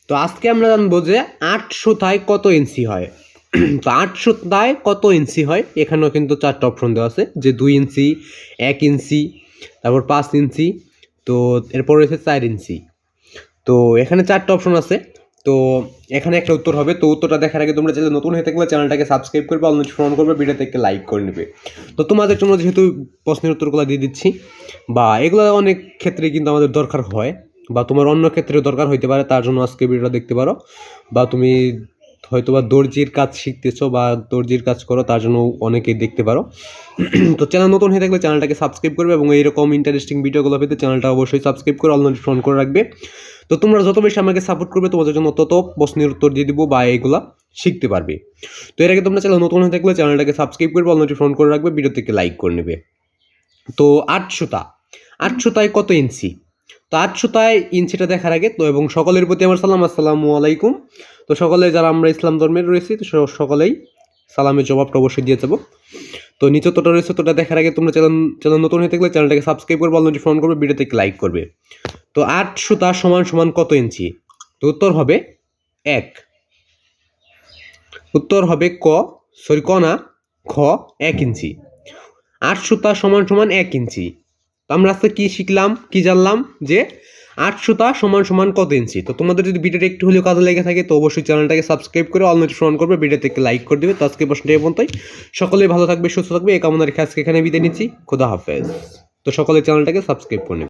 তো আজকে আমরা জানবো যে ৮ সুতায় কত ইঞ্চি হয়। তো ৮ সুতায় কত ইঞ্চি হয়, এখানেও কিন্তু 4টা অপশন দেওয়া আছে, যে 2 ইঞ্চি, 1 ইঞ্চি, তারপর 5 ইঞ্চি, তো এরপর রয়েছে 4 ইঞ্চি। তো এখানে 4টা অপশন আছে। তো এখানে একটা উত্তর হবে। তো উত্তরটা দেখার আগে তোমরা চাইলে নতুন হয়ে থাকলে চ্যানেলটাকে সাবস্ক্রাইব করবে, অল নোটিফিকেশন করবে, ভিডিওতে একটা লাইক করে নেবে। তো তোমাদের জন্য যেহেতু প্রশ্নের উত্তরগুলো দিয়ে দিচ্ছি, বা এগুলো অনেক ক্ষেত্রে কিন্তু আমাদের দরকার হয়, বা তোমার অন্য ক্ষেত্রে দরকার হইতে পারে, তার জন্য আজকে ভিডিওটা দেখতে পারো। বা তুমি হয়তো বা দর্জির কাজ শিখতেছো বা দর্জির কাজ করো, তার জন্য অনেকেই দেখতে পারো। তো চ্যানেল নতুন হয়ে থাকলে চ্যানেলটাকে সাবস্ক্রাইব করবে, এবং এইরকম ইন্টারেস্টিং ভিডিওগুলো পেতে চ্যানেলটা অবশ্যই সাবস্ক্রাইব করে অল নোটিফিকেশন করে রাখবে। তো তোমরা যত বেশি আমাকে সাপোর্ট করবে, তোমাদের জন্য তত প্রশ্নের উত্তর দিয়ে দিব বা এইগুলা শিখতে পারবে। তো এর আগে তোমরা চ্যানেল নতুন হয়ে থাকলে চ্যানেলটাকে সাবস্ক্রাইব করবে, অল নোটিফিকেশন করে রাখবে, ভিডিও থেকে লাইক করে নেবে। তো 8 সুতা, 8 সুতায় কত ইঞ্চি? তো 8 সুতায় ইঞ্চিটা দেখার আগে তো এবং সকলের প্রতি আমার সালাম, আসসালামু আলাইকুম। তো সকলে যারা আমরা ইসলাম ধর্মের রয়েছি, তো সকলেই সালামের জবাবটা অবশ্যই দিয়ে যাবো। তো নিচে তোটা রয়েছে, তোটা দেখার আগে তোমরা চ্যানেল নতুন হয়ে থাকলে চ্যানেলটাকে সাবস্ক্রাইব করবে, অল নোটিফিকেশন করবে, ভিডিও থেকে লাইক করবে। তো 8 সুতা সমান সমান কত ইঞ্চি? তো উত্তর হবে 1। উত্তর হবে ক না, খ 1 ইঞ্চি। 8 সুতা সমান সমান 1 ইঞ্চি। তো আমরা আজকে কি শিখলাম, কি জানলাম, যে 8 সুতা সমান সমান কত ইঞ্চি। তো তোমাদের যদি ভিডিওটা একটু হলেও কাজে লেগে থাকে, তো অবশ্যই চ্যানেলটাকে সাবস্ক্রাইব করে অল নোটিফিকেশন করবে, ভিডিওতে একটা লাইক করে দেবে। তো আজকে প্রশ্নটা এই পর্যন্তই। সকলেই ভালো থাকবে, সুস্থ থাকবে, এই কামনা রেখে আজকে এখানে বিদায় নিচ্ছি। খোদা হাফেজ। তো সকলে চ্যানেলটাকে সাবস্ক্রাইব করে নেবে।